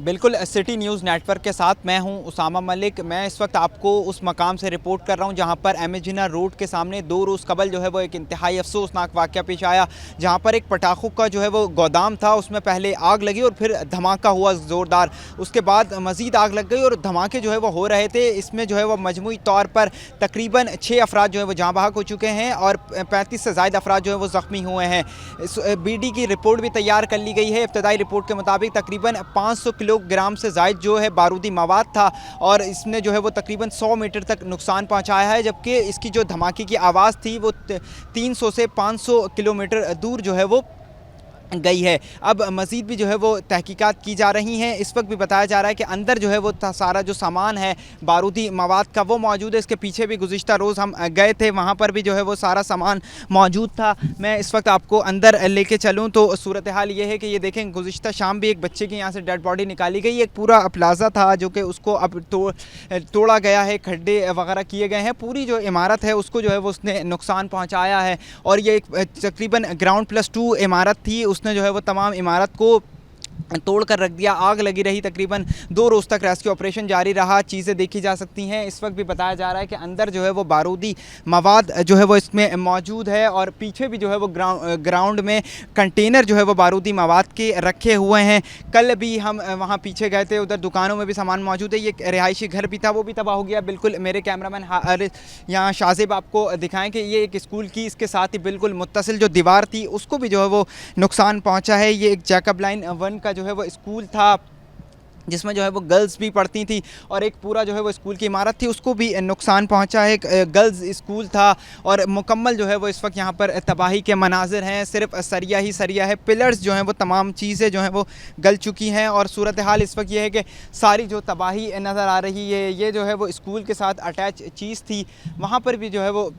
बिल्कुल city news network के साथ मैं हूं उसामा मलिक। मैं इस वक्त आपको उस मकाम से रिपोर्ट कर रहा हूं जहां पर एमेजिना रोड के सामने 2 रोज़ कबल जो है वो एक इंतहाई अफसोसनाक वाक़या पेश आया, जहां पर एक पटाखों का जो है वो गोदाम था, उसमें पहले आग लगी और फिर धमाका हुआ ज़ोरदार। उसके बाद मज़ीद आग लग गई और धमाके जो है वो हो रहे थे। इसमें जो है वो मजमूई तौर पर तकरीबन 6 अफराद जो है वो जाँ बहक हो चुके हैं और 35 से ज़ायद अफराद जो है वो ज़ख्मी हुए हैं। BD की रिपोर्ट भी तैयार कर ली गई है। इब्तदाई रिपोर्ट के मुताबिक तकरीबन 500 किलोग्राम से ज़ायद जो है बारूदी मवाद था और इसने जो है वो तकरीबन 100 मीटर तक नुकसान पहुंचाया है, जबकि इसकी जो धमाके की आवाज़ थी वो 300 से 500 किलोमीटर दूर जो है वो गई है। अब मज़ीद भी जो है वो तहकीकात की जा रही हैं। इस वक्त भी बताया जा रहा है कि अंदर जो है वो सारा जो सामान है बारूदी मवाद का वो मौजूद है। इसके पीछे भी गुज़िश्ता रोज़ हम गए थे, वहाँ पर भी जो है वो सारा सामान मौजूद था। मैं इस वक्त आपको अंदर लेके चलूँ तो सूरत हाल ये है कि ये देखें, गुज़िश्ता शाम भी एक बच्चे की यहाँ से डेड बॉडी निकाली गई। एक पूरा प्लाज़ा था जो कि उसको अब तोड़ा गया है, खड्डे वगैरह किए गए हैं। पूरी जो इमारत है उसको जो है वो उसने नुकसान पहुँचाया है और ये एक तकरीबन ग्राउंड+2 इमारत थी। उसने जो है वो तमाम इमारत को तोड़ कर रख दिया। आग लगी रही, तकरीबन 2 रोज़ तक रेस्क्यू ऑपरेशन जारी रहा। चीज़ें देखी जा सकती हैं। इस वक्त भी बताया जा रहा है कि अंदर जो है वो बारूदी मवाद जो है वो इसमें मौजूद है और पीछे भी जो है वो ग्राउंड में कंटेनर जो है वो बारूदी मवाद के रखे हुए हैं। कल भी हम वहाँ पीछे गए थे, उधर दुकानों में भी सामान मौजूद है। ये रिहायशी घर भी था, वो भी तबाह हो गया। बिल्कुल मेरे कैमरामैन यहाँ शाहजेब आपको दिखाएँ कि ये एक स्कूल की इसके साथ ही बिल्कुल मुत्तसिल जो दीवार थी उसको भी जो है वो नुकसान पहुँचा है। ये एक जैकब लाइन 1 का जो है वो स्कूल था जिसमें जो है वो गर्ल्स भी पढ़ती थी और एक पूरा जो है वो स्कूल की इमारत थी उसको भी नुकसान पहुंचा है। एक गर्ल्स स्कूल था और मुकम्मल जो है वो इस वक्त यहाँ पर तबाही के मनाजिर हैं। सिर्फ सरिया ही सरिया है, पिलर्स जो हैं वो तमाम चीज़ें जो हैं वो गल चुकी हैं और सूरत हाल इस वक्त ये है कि सारी जो तबाही नज़र आ रही है ये जो है वो स्कूल के साथ अटैच चीज़ थी, वहाँ पर भी जो है वो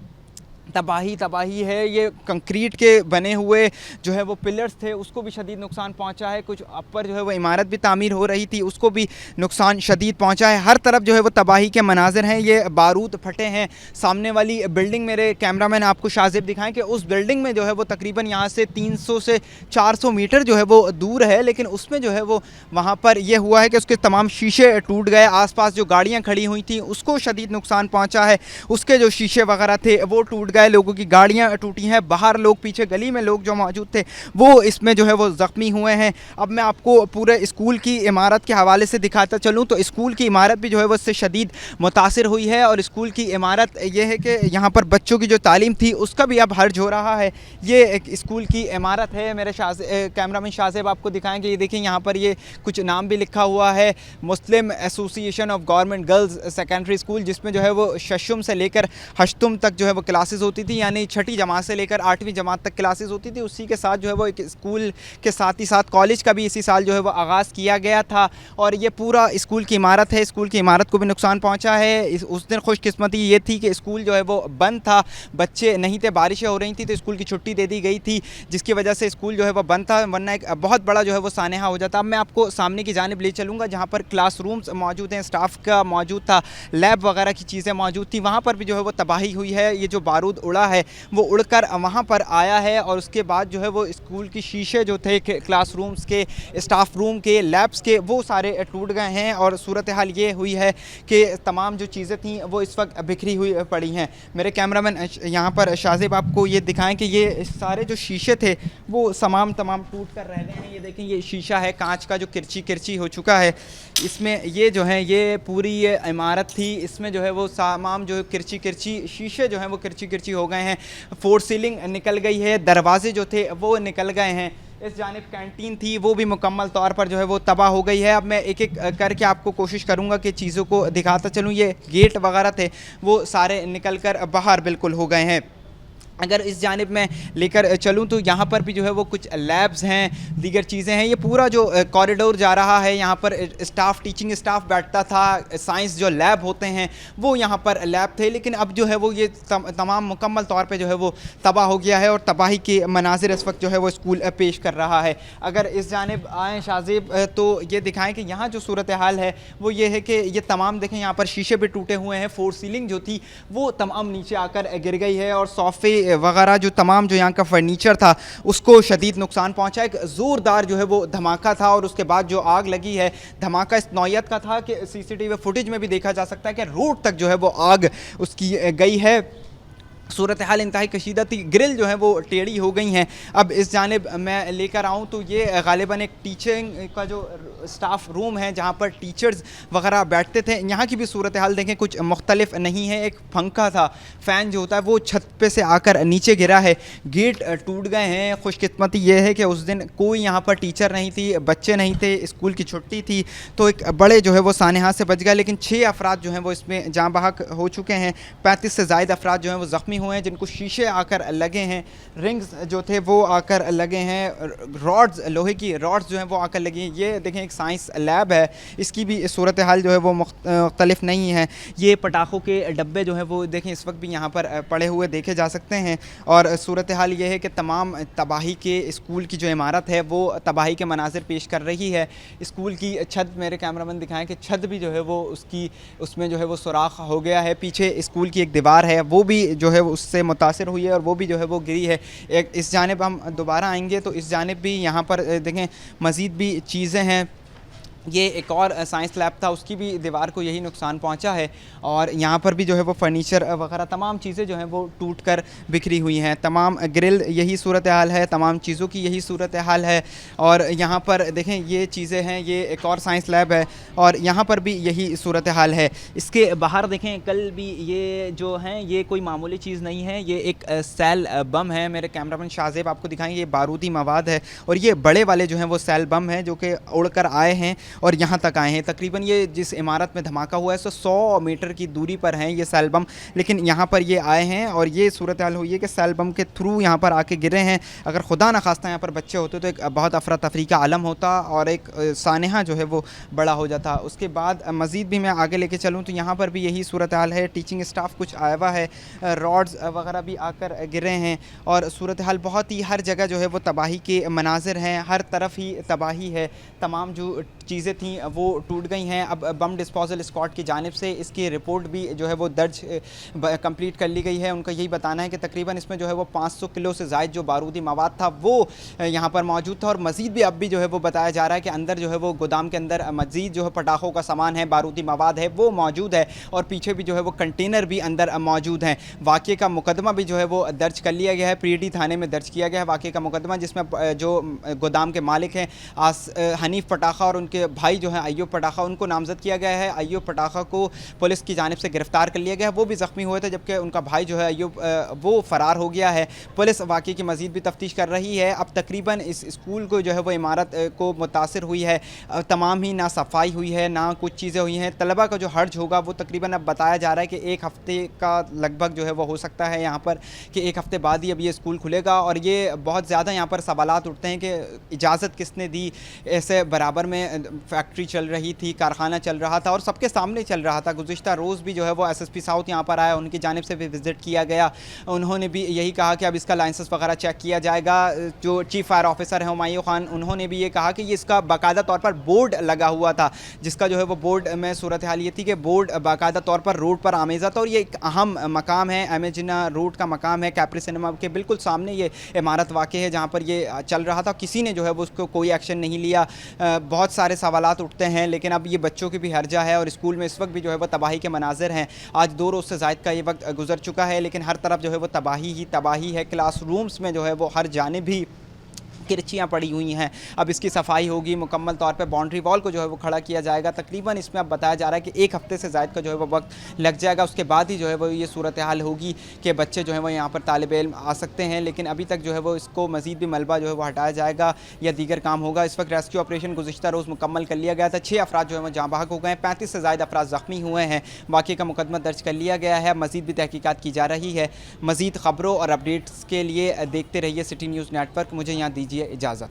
तबाही है। ये कंक्रीट के बने हुए जो है वो पिलर्स थे उसको भी शदीद नुकसान पहुंचा है। कुछ ऊपर जो है वो इमारत भी तामीर हो रही थी उसको भी नुकसान शदीद पहुंचा है। हर तरफ जो है वो तबाही के मनाजिर हैं। ये बारूद फटे हैं। सामने वाली बिल्डिंग मेरे कैमरामैन आपको शाहजेब दिखाएं कि उस बिल्डिंग में जो है वो तकरीबन यहाँ से 300 से 400 मीटर जो है वो दूर है, लेकिन उसमें जो है वो वहाँ पर यह हुआ है कि उसके तमाम शीशे टूट गए। आसपास जो गाड़ियाँ खड़ी हुई थी उसको शदीद नुकसान पहुँचा है। उसके जो शीशे वगैरह थे वो टूट गए, लोगों की गाड़ियां टूटी हैं। बाहर लोग, पीछे गली में लोग जो मौजूद थे वो इसमें जो है वो ज़ख्मी हुए हैं। अब मैं आपको पूरे स्कूल की इमारत के हवाले से दिखाता चलूं तो स्कूल की इमारत भी जो है वो इससे शदीद मुतासिर हुई है और स्कूल की इमारत ये है कि यहाँ पर बच्चों की जो तालीम थी उसका भी अब हर्ज हो रहा है। ये एक स्कूल की इमारत है। मेरे कैमरामैन शाहजेब आपको दिखाएंगे। ये देखिए यहाँ पर ये कुछ नाम भी लिखा हुआ है, Muslim association of government girls secondary school, जिसमें जो है वो शशुम से लेकर हश्तुम तक जो है वो क्लासेस होती थी, यानी छठी जमात से लेकर 8वीं जमात तक क्लासेस होती थी। उसी के साथ जो है वो एक स्कूल के साथ ही साथ कॉलेज का भी इसी साल जो है वो आगाज़ किया गया था और ये पूरा स्कूल की इमारत है। स्कूल की इमारत को भी नुकसान पहुंचा है। उस दिन खुशकिस्मती ये थी कि स्कूल जो है वो बंद था, बच्चे नहीं थे, बारिशें हो रही थी तो स्कूल की छुट्टी दे दी गई थी, जिसकी वजह से स्कूल जो है वो बंद था, वरना एक बहुत बड़ा जो है वो सानेहा हो जाता। अब मैं आपको सामने की जानिब ले चलूँगा जहाँ पर क्लासरूम्स मौजूद हैं, स्टाफ का मौजूद था, लैब वगैरह की चीज़ें मौजूद थी। वहाँ पर भी जो है वो तबाही हुई है। ये जो बारूद उड़ा है वो उड़कर वहाँ पर आया है और उसके बाद जो है वो स्कूल की शीशे जो थे क्लासरूम्स के, स्टाफ रूम के, लैब्स के, वो सारे टूट गए हैं और सूरत हाल ये हुई है कि तमाम जो चीज़ें थी वो इस वक्त बिखरी हुई पड़ी हैं। मेरे कैमरामैन यहाँ पर शाहजेब आपको ये दिखाएं कि ये सारे जो शीशे थे वो तमाम टूट कर रह गए हैं। ये देखें, ये शीशा है कांच का जो किरची हो चुका है। इसमें ये जो है ये पूरी ये इमारत थी, इसमें जो है वो तमाम जो किरची शीशे जो हैं वो किरची हो गए हैं। फोर सीलिंग निकल गई है, दरवाजे जो थे वो निकल गए हैं। इस जानिब कैंटीन थी वो भी मुकम्मल तौर पर जो है वो तबाह हो गई है। अब मैं एक एक करके आपको कोशिश करूंगा कि चीज़ों को दिखाता चलूँ। ये गेट वगैरह थे वो सारे निकल कर बाहर बिल्कुल हो गए हैं। अगर इस जानिब में लेकर चलूँ तो यहाँ पर भी जो है वो कुछ लैब्स हैं, दीगर चीज़ें हैं। ये पूरा जो कॉरिडोर जा रहा है यहाँ पर टीचिंग स्टाफ बैठता था, साइंस जो लैब होते हैं वो यहाँ पर लैब थे, लेकिन अब जो है वो ये तमाम मुकम्मल तौर पे जो है वो तबाह हो गया है और तबाही के मनाजिर इस वक्त जो है वो स्कूल पेश कर रहा है। अगर इस जानिब आएँ शाहजेब तो ये दिखाएँ कि यहाँ जो सूरत हाल है वो ये है कि ये तमाम देखें यहाँ पर शीशे भी टूटे हुए हैं। फोर सीलिंग जो थी वो तमाम नीचे आकर गिर गई है और सोफ़े वगैरह जो तमाम जो यहाँ का फर्नीचर था उसको शदीद नुकसान पहुँचा। एक ज़ोरदार जो है वो धमाका था और उसके बाद जो आग लगी है, धमाका इस नौयत का था कि सीसीटीवी फुटेज में भी देखा जा सकता है कि रोड तक जो है वो आग उसकी गई है। सूरत हाल इंतहाई कशीदा थी, ग्रिल जो है वो टेढ़ी हो गई हैं। अब इस जानिब मैं लेकर आऊँ तो ये गालिबन एक टीचिंग का जो स्टाफ रूम है जहाँ पर टीचर्स वगैरह बैठते थे, यहाँ की भी सूरत हाल देखें कुछ मुख्तलिफ नहीं है। एक पंखा था, फ़ैन जो होता है वो छत पे से आकर नीचे गिरा है, गेट टूट गए हैं। खुशकिस्मती ये है कि उस दिन कोई यहाँ पर टीचर नहीं थी, बच्चे नहीं थे, स्कूल की छुट्टी थी, तो एक बड़े जो है वो सानहा से बच गया। लेकिन 6 अफराद जो हैं वो इसमें जाँ बहक हो चुके हैं। 35 से ज़ायद अफराद जो हैं वो ज़ख्मी हुए हैं, जिनको शीशे आकर लगे हैं, रिंग्स जो थे वो आकर लगे हैं, रॉड्स, लोहे की रॉड्स जो हैं वो आकर लगी हैं। ये देखें एक साइंस लैब है, इसकी भी सूरत हाल जो है वो मुख्तलिफ नहीं है। ये पटाखों के डब्बे जो हैं वो देखें इस वक्त भी यहाँ पर पड़े हुए देखे जा सकते हैं। और सूरत हाल ये है कि तमाम तबाही के स्कूल की जो इमारत है वो तबाही के मनाजिर पेश कर रही है। स्कूल की छत, मेरे कैमरामैन दिखाएं कि छत भी जो है वो उसमें जो है वो सुराख हो गया है। पीछे स्कूल की एक दीवार है वो भी जो है उससे मुतासिर हुई है और वो भी जो है वो गिरी है। एक इस जानिब हम दोबारा आएंगे तो इस जानिब भी यहाँ पर देखें मज़ीद भी चीज़ें हैं। ये एक और साइंस लैब था, उसकी भी दीवार को यही नुकसान पहुंचा है। और यहाँ पर भी जो है वो फर्नीचर वगैरह तमाम चीज़ें जो हैं वो टूट कर बिखरी हुई हैं। तमाम ग्रिल, यही सूरत हाल है, तमाम चीज़ों की यही सूरत हाल है। और यहाँ पर देखें ये चीज़ें हैं, ये एक और साइंस लैब है और यहाँ पर भी यही सूरत हाल है। इसके बाहर देखें कल भी ये जो हैं ये कोई मामूली चीज़ नहीं है, ये एक सेल बम है। मेरे कैमरामैन शाहजेब आपको दिखाएंगे, ये बारूदी मवाद है और ये बड़े वाले जो हैं वो सेल बम हैं जो कि उड़ कर आए हैं और यहाँ तक आए हैं। तकरीबन ये जिस इमारत में धमाका हुआ है 100 मीटर की दूरी पर हैं ये सेल बम, लेकिन यहाँ पर ये आए हैं और ये सूरत हाल हुई है कि सेल बम के थ्रू यहाँ पर आके गिरे हैं। अगर खुदा न खास्ता यहाँ पर बच्चे होते तो एक बहुत अफरा तफरी का आलम होता और एक सानहा जो है वो बड़ा हो जाता। उसके बाद मज़ीद भी मैं आगे लेके चलूँ तो यहाँ पर भी यही सूरत हाल है। टीचिंग स्टाफ कुछ आया हुआ है, रॉड्स वगैरह भी आकर गिरे हैं और सूरत हाल बहुत ही हर जगह जो है वो तबाही के मनाजिर हैं, हर तरफ ही तबाही है। तमाम जो चीज़ें थी वो टूट गई हैं। अब बम डिस्पोजल स्क्वाड की जानिब से इसकी रिपोर्ट भी जो है वो दर्ज कंप्लीट कर ली गई है। उनका यही बताना है कि तकरीबन इसमें जो है वो 500 किलो से ज़ायद जो बारूदी मवाद था वो यहाँ पर मौजूद था। और मज़ीद भी अब भी जो है वो बताया जा रहा है कि अंदर जो है वो गोदाम के अंदर मज़ीद जो है पटाखों का सामान है, बारूदी मवाद है वो मौजूद है और पीछे भी जो है वो कंटेनर भी अंदर मौजूद हैं। वाक़े का मुकदमा भी जो है वो दर्ज कर लिया गया है, पीडी थाने में दर्ज किया गया है वाक़े का मुकदमा, जिसमें जो गोदाम के मालिक हैं हनीफ पटाखा और उनके भाई जो हैं अय्यूब पटाखा, उनको नामज़द किया गया है। अय्यूब पटाखा को पुलिस की जानिब से गिरफ़्तार कर लिया गया है, वो भी ज़ख्मी हुए थे, जबकि उनका भाई जो है अय्यूब वो फ़रार हो गया है। पुलिस वाक़े की मज़ीद भी तफ्तीश कर रही है। अब तकरीबन इस स्कूल को जो है वो इमारत को मुतासिर हुई है, तमाम ही ना सफाई हुई है ना कुछ चीज़ें हुई हैं। तलबा का जो हर्ज होगा वो तकरीबन अब बताया जा रहा है कि 1 हफ़्ते का लगभग जो है वो हो सकता है यहाँ पर, कि 1 हफ़्ते बाद ही अब ये स्कूल खुलेगा। और ये बहुत ज़्यादा यहाँ पर सवालात उठते हैं कि इजाज़त किसने दी, ऐसे बराबर में फैक्ट्री चल रही थी, कारखाना चल रहा था और सबके सामने चल रहा था। गुज़िश्ता रोज़ भी जो है वो एसएसपी साउथ यहाँ पर आया, उनकी जानिब से भी विज़िट किया गया। उन्होंने भी यही कहा कि अब इसका लाइसेंस वगैरह चेक किया जाएगा। जो चीफ़ फायर ऑफिसर हैं हुमायूं खान, उन्होंने भी ये कहा कि ये इसका बाकायदा तौर पर बोर्ड लगा हुआ था, जिसका जो है वो बोर्ड में सूरत हाल ये थी कि बोर्ड बाकायदा तौर पर रोड पर आमेज़ा था और ये एक अहम मकाम है, एमेजिना रोड का मकाम है, कैप्री सिनेमा के बिल्कुल सामने ये इमारत वाक़ है जहाँ पर ये चल रहा था। किसी ने जो है वो उसको कोई एक्शन नहीं लिया। बहुत सारे सवालात उठते हैं, लेकिन अब ये बच्चों की भी हर्जा है और स्कूल में इस वक्त भी जो है वो तबाही के मनाजिर हैं। आज 2 रोज़ से ज़ायद का ये वक्त गुजर चुका है, लेकिन हर तरफ जो है वो तबाही ही तबाही है। क्लासरूम्स में जो है वो हर जानिब भी किरचियाँ पड़ी हुई हैं। अब इसकी सफाई होगी, मुकम्मल तौर पे बाउंड्री वॉल को जो है वो खड़ा किया जाएगा। तकरीबन इसमें अब बताया जा रहा है कि 1 हफ़्ते से ज़ायद का जो है वो वक्त लग जाएगा। उसके बाद ही जो है वो ये सूरत हाल होगी कि बच्चे जो है वो यहाँ पर तालिब इल्म आ सकते हैं। लेकिन अभी तक जो है वो इसको मज़ीद भी मलबा जो है वो हटाया जाएगा या दीगर काम होगा। इस वक्त रेस्क्यू ऑपरेशन गुज़िश्ता रोज़ मुकम्मल कर लिया गया था। 6 अफराद जो है वो जाँ बहक हो गए, 35 से ज़ायद अफराद ज़ख्मी हुए हैं। वाक़े का मुकदमा दर्ज कर लिया गया है, मज़ीद भी तहकीकात की जा रही है। मज़ीद ख़बरों और अपडेट्स के लिए देखते रहिए सिटी न्यूज़ नेटवर्क। मुझे यहाँ दीजिए इजाज़त।